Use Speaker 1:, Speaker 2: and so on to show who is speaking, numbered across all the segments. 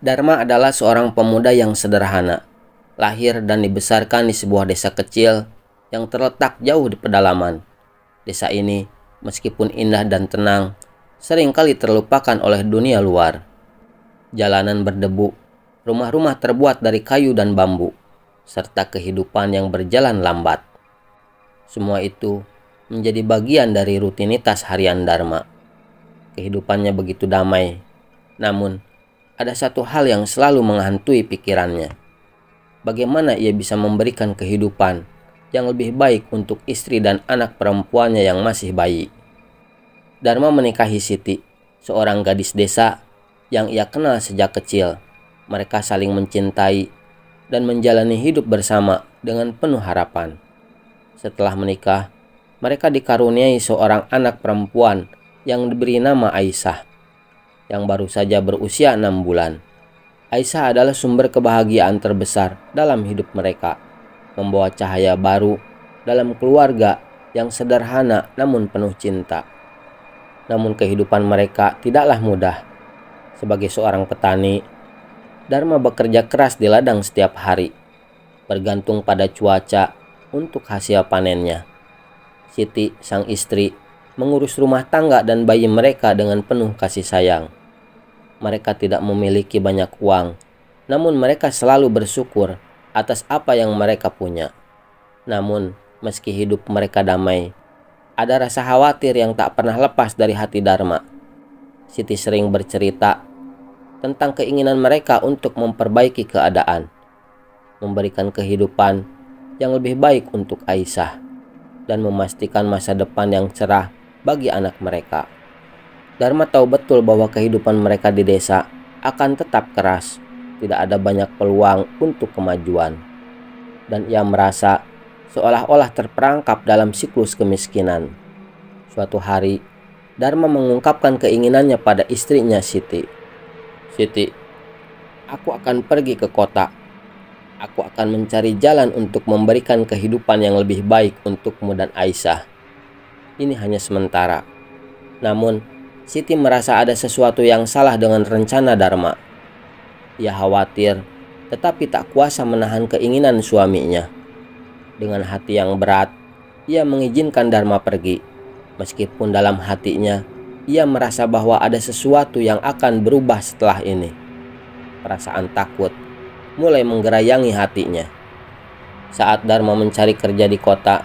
Speaker 1: Dharma adalah seorang pemuda yang sederhana, lahir dan dibesarkan di sebuah desa kecil yang terletak jauh di pedalaman. Desa ini, meskipun indah dan tenang, seringkali terlupakan oleh dunia luar. Jalanan berdebu, rumah-rumah terbuat dari kayu dan bambu, serta kehidupan yang berjalan lambat. Semua itu menjadi bagian dari rutinitas harian Dharma. Kehidupannya begitu damai, namun ada satu hal yang selalu menghantui pikirannya. Bagaimana ia bisa memberikan kehidupan yang lebih baik untuk istri dan anak perempuannya yang masih bayi. Dharma menikahi Siti, seorang gadis desa yang ia kenal sejak kecil. Mereka saling mencintai dan menjalani hidup bersama dengan penuh harapan. Setelah menikah, mereka dikaruniai seorang anak perempuan yang diberi nama Aisyah, yang baru saja berusia 6 bulan. Aisyah adalah sumber kebahagiaan terbesar dalam hidup mereka, membawa cahaya baru dalam keluarga yang sederhana namun penuh cinta. Namun kehidupan mereka tidaklah mudah. Sebagai seorang petani, Dharma bekerja keras di ladang setiap hari, bergantung pada cuaca untuk hasil panennya. Siti, sang istri, mengurus rumah tangga dan bayi mereka dengan penuh kasih sayang. Mereka tidak memiliki banyak uang, namun mereka selalu bersyukur atas apa yang mereka punya. Namun, meski hidup mereka damai, ada rasa khawatir yang tak pernah lepas dari hati Dharma. Siti sering bercerita tentang keinginan mereka untuk memperbaiki keadaan, memberikan kehidupan yang lebih baik untuk Aisyah, dan memastikan masa depan yang cerah bagi anak mereka. Dharma tahu betul bahwa kehidupan mereka di desa akan tetap keras, tidak ada banyak peluang untuk kemajuan, dan ia merasa seolah-olah terperangkap dalam siklus kemiskinan. Suatu hari, Dharma mengungkapkan keinginannya pada istrinya Siti. Siti, aku akan pergi ke kota. Aku akan mencari jalan untuk memberikan kehidupan yang lebih baik untukmu dan Aisyah. Ini hanya sementara. Namun, Siti merasa ada sesuatu yang salah dengan rencana Dharma. Ia khawatir, tetapi tak kuasa menahan keinginan suaminya. Dengan hati yang berat, ia mengizinkan Dharma pergi. Meskipun dalam hatinya, ia merasa bahwa ada sesuatu yang akan berubah setelah ini. Perasaan takut mulai menggerayangi hatinya. Saat Dharma mencari kerja di kota,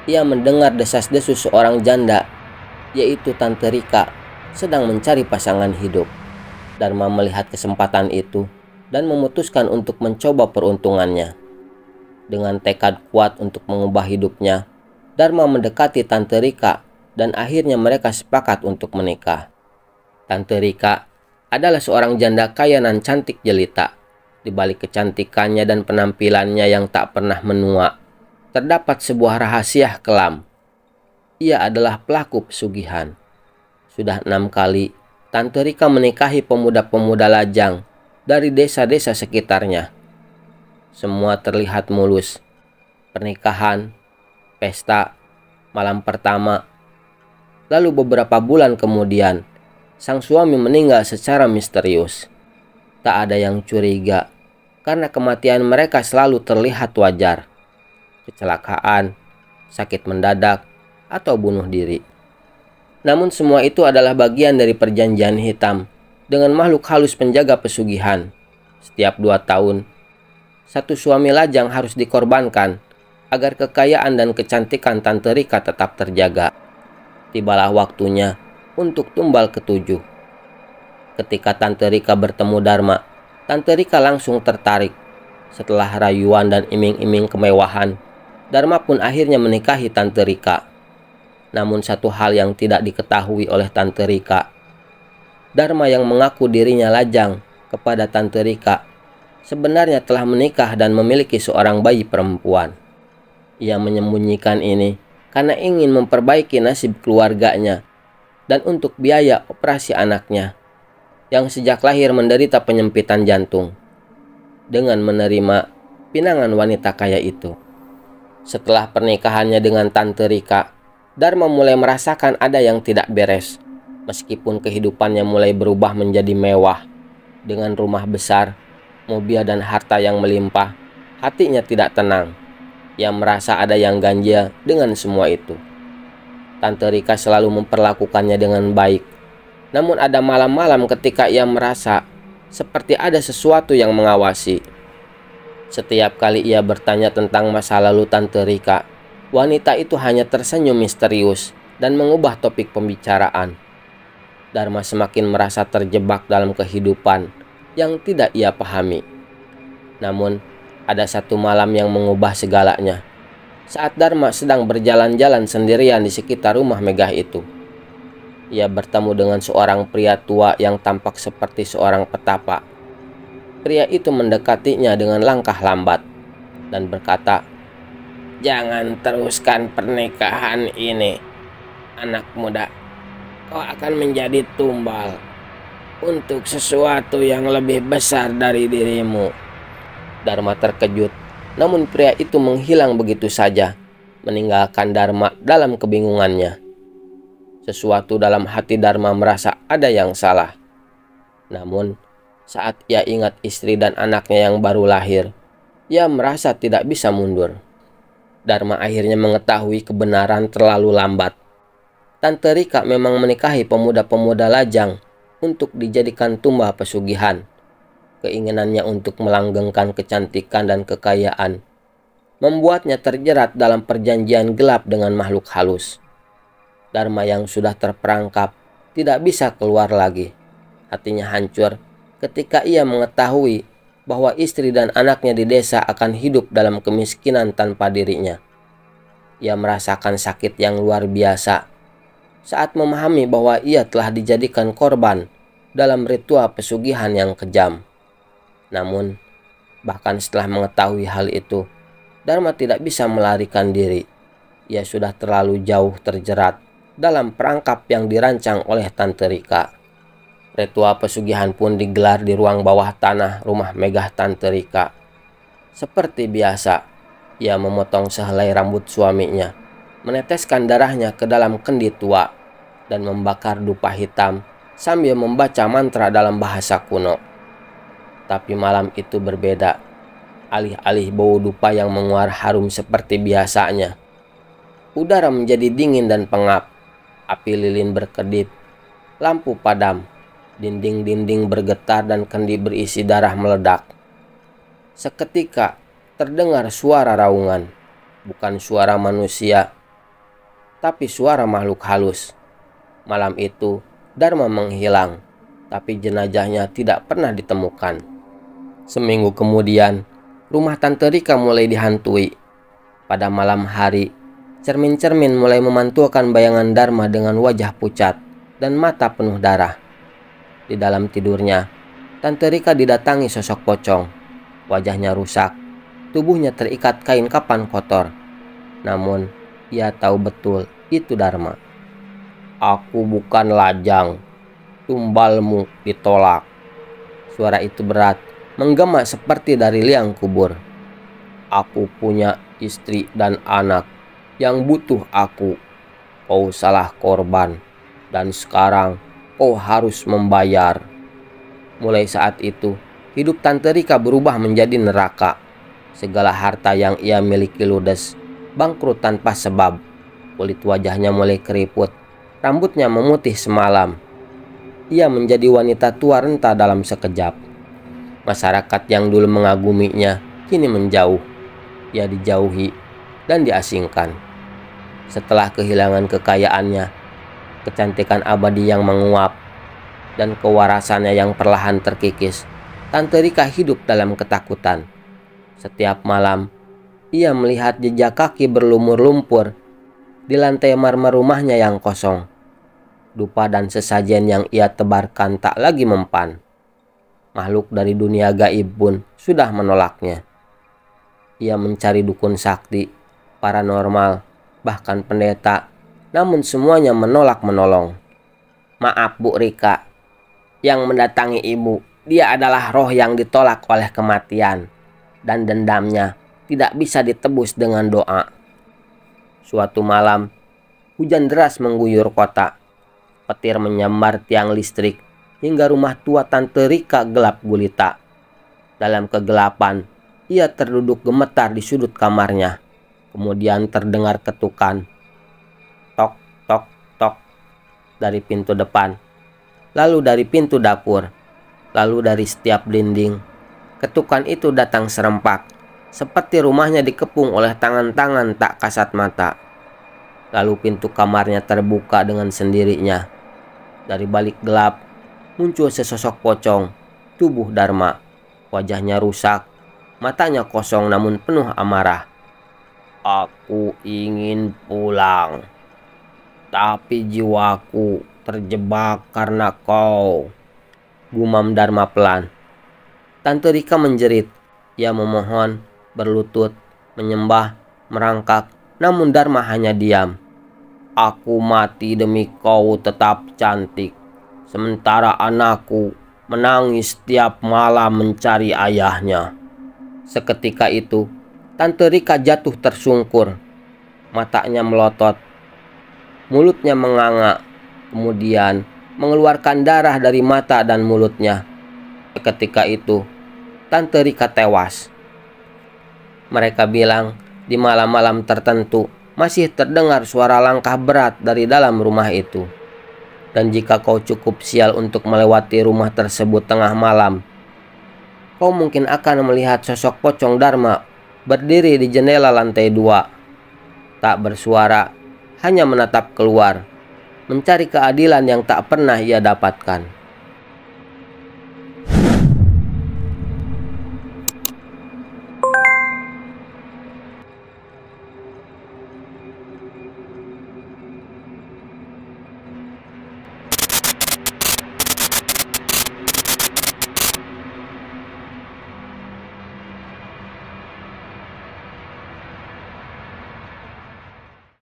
Speaker 1: ia mendengar desas-desus seorang janda, yaitu Tante Rika, sedang mencari pasangan hidup. Dharma melihat kesempatan itu dan memutuskan untuk mencoba peruntungannya. Dengan tekad kuat untuk mengubah hidupnya, Dharma mendekati Tante Rika dan akhirnya mereka sepakat untuk menikah. Tante Rika adalah seorang janda kaya dan cantik jelita. Di balik kecantikannya dan penampilannya yang tak pernah menua, terdapat sebuah rahasia kelam. Ia adalah pelaku pesugihan. Sudah 6 kali, Tante Rika menikahi pemuda-pemuda lajang dari desa-desa sekitarnya. Semua terlihat mulus. Pernikahan, pesta, malam pertama. Lalu beberapa bulan kemudian, sang suami meninggal secara misterius. Tak ada yang curiga, karena kematian mereka selalu terlihat wajar. Kecelakaan, sakit mendadak, atau bunuh diri. Namun semua itu adalah bagian dari perjanjian hitam dengan makhluk halus penjaga pesugihan. Setiap 2 tahun, satu suami lajang harus dikorbankan agar kekayaan dan kecantikan Tante Rika tetap terjaga. Tibalah waktunya untuk tumbal ke-7. Ketika Tante Rika bertemu Dharma, Tante Rika langsung tertarik. Setelah rayuan dan iming-iming kemewahan, Dharma pun akhirnya menikahi Tante Rika. Namun satu hal yang tidak diketahui oleh Tante Rika, Dharma yang mengaku dirinya lajang kepada Tante Rika sebenarnya telah menikah dan memiliki seorang bayi perempuan. Ia menyembunyikan ini karena ingin memperbaiki nasib keluarganya dan untuk biaya operasi anaknya yang sejak lahir menderita penyempitan jantung. Dengan menerima pinangan wanita kaya itu. Setelah pernikahannya dengan Tante Rika, Dharma mulai merasakan ada yang tidak beres. Meskipun kehidupannya mulai berubah menjadi mewah, Dengan rumah besar, mobil dan harta yang melimpah, hatinya tidak tenang. Ia merasa ada yang ganjil dengan semua itu. Tante Rika selalu memperlakukannya dengan baik. Namun ada malam-malam ketika ia merasa seperti ada sesuatu yang mengawasi. Setiap kali ia bertanya tentang masa lalu Tante Rika, wanita itu hanya tersenyum misterius dan mengubah topik pembicaraan. Dharma semakin merasa terjebak dalam kehidupan yang tidak ia pahami. Namun, ada satu malam yang mengubah segalanya. Saat Dharma sedang berjalan-jalan sendirian di sekitar rumah megah itu, ia bertemu dengan seorang pria tua yang tampak seperti seorang petapa. Pria itu mendekatinya dengan langkah lambat dan berkata, "Jangan teruskan pernikahan ini, anak muda. Kau akan menjadi tumbal untuk sesuatu yang lebih besar dari dirimu." Dharma terkejut, namun pria itu menghilang begitu saja, meninggalkan Dharma dalam kebingungannya. Sesuatu dalam hati Dharma merasa ada yang salah. Namun, saat ia ingat istri dan anaknya yang baru lahir, ia merasa tidak bisa mundur. Dharma akhirnya mengetahui kebenaran terlalu lambat. Tante Rika memang menikahi pemuda-pemuda lajang untuk dijadikan tumbal pesugihan. Keinginannya untuk melanggengkan kecantikan dan kekayaan membuatnya terjerat dalam perjanjian gelap dengan makhluk halus. Dharma yang sudah terperangkap tidak bisa keluar lagi. Hatinya hancur ketika ia mengetahui bahwa istri dan anaknya di desa akan hidup dalam kemiskinan tanpa dirinya. Ia merasakan sakit yang luar biasa saat memahami bahwa ia telah dijadikan korban dalam ritual pesugihan yang kejam. Namun, bahkan setelah mengetahui hal itu, Dharma tidak bisa melarikan diri. Ia sudah terlalu jauh terjerat dalam perangkap yang dirancang oleh Tante Rika. Ritual pesugihan pun digelar di ruang bawah tanah rumah megah Tante Rika. Seperti biasa, ia memotong sehelai rambut suaminya, meneteskan darahnya ke dalam kendi tua, dan membakar dupa hitam sambil membaca mantra dalam bahasa kuno. Tapi malam itu berbeda. Alih-alih bau dupa yang menguar harum seperti biasanya, udara menjadi dingin dan pengap. Api lilin berkedip, lampu padam, dinding-dinding bergetar dan kendi berisi darah meledak. Seketika terdengar suara raungan, bukan suara manusia, tapi suara makhluk halus. Malam itu Dharma menghilang, tapi jenazahnya tidak pernah ditemukan. Seminggu kemudian, rumah Tante Rika mulai dihantui. Pada malam hari, cermin-cermin mulai memantulkan bayangan Dharma dengan wajah pucat dan mata penuh darah. Di dalam tidurnya, Tante Rika didatangi sosok pocong. Wajahnya rusak, tubuhnya terikat kain kapan kotor. Namun, ia tahu betul itu Dharma. "Aku bukan lajang, tumbalmu ditolak." Suara itu berat, menggema seperti dari liang kubur. "Aku punya istri dan anak yang butuh aku. Kau salah korban, dan sekarang kau harus membayar." Mulai saat itu, hidup Tante Rika berubah menjadi neraka. Segala harta yang ia miliki ludes, bangkrut tanpa sebab. Kulit wajahnya mulai keriput, rambutnya memutih semalam. Ia menjadi wanita tua renta dalam sekejap. Masyarakat yang dulu mengaguminya kini menjauh. Ia dijauhi dan diasingkan. Setelah kehilangan kekayaannya, kecantikan abadi yang menguap, dan kewarasannya yang perlahan terkikis, Tante Rika hidup dalam ketakutan. Setiap malam, ia melihat jejak kaki berlumur lumpur di lantai marmer rumahnya yang kosong. Dupa dan sesajen yang ia tebarkan tak lagi mempan. Makhluk dari dunia gaib pun sudah menolaknya. Ia mencari dukun sakti, paranormal, bahkan pendeta, namun semuanya menolak menolong. "Maaf Bu Rika, yang mendatangi Ibu, dia adalah roh yang ditolak oleh kematian, dan dendamnya tidak bisa ditebus dengan doa." Suatu malam, hujan deras mengguyur kota. Petir menyambar tiang listrik hingga rumah tua Tante Rika gelap gulita. Dalam kegelapan, ia terduduk gemetar di sudut kamarnya. Kemudian terdengar ketukan. Tok, tok, tok dari pintu depan. Lalu dari pintu dapur. Lalu dari setiap dinding. Ketukan itu datang serempak, seperti rumahnya dikepung oleh tangan-tangan tak kasat mata. Lalu pintu kamarnya terbuka dengan sendirinya. Dari balik gelap, muncul sesosok pocong, tubuh Dharma. Wajahnya rusak, matanya kosong namun penuh amarah. Aku ingin pulang, tapi jiwaku terjebak karena kau, gumam Dharma pelan. Tante Rika menjerit. Ia memohon, berlutut, menyembah, merangkak, namun Dharma hanya diam. Aku mati demi kau tetap cantik, sementara anakku menangis setiap malam mencari ayahnya. Seketika itu, Tante Rika jatuh tersungkur. Matanya melotot, mulutnya menganga, kemudian mengeluarkan darah dari mata dan mulutnya. Seketika itu, Tante Rika tewas. Mereka bilang di malam-malam tertentu masih terdengar suara langkah berat dari dalam rumah itu. Dan jika kau cukup sial untuk melewati rumah tersebut tengah malam, kau mungkin akan melihat sosok pocong Dharma berdiri di jendela lantai 2. Tak bersuara, hanya menatap keluar, mencari keadilan yang tak pernah ia dapatkan.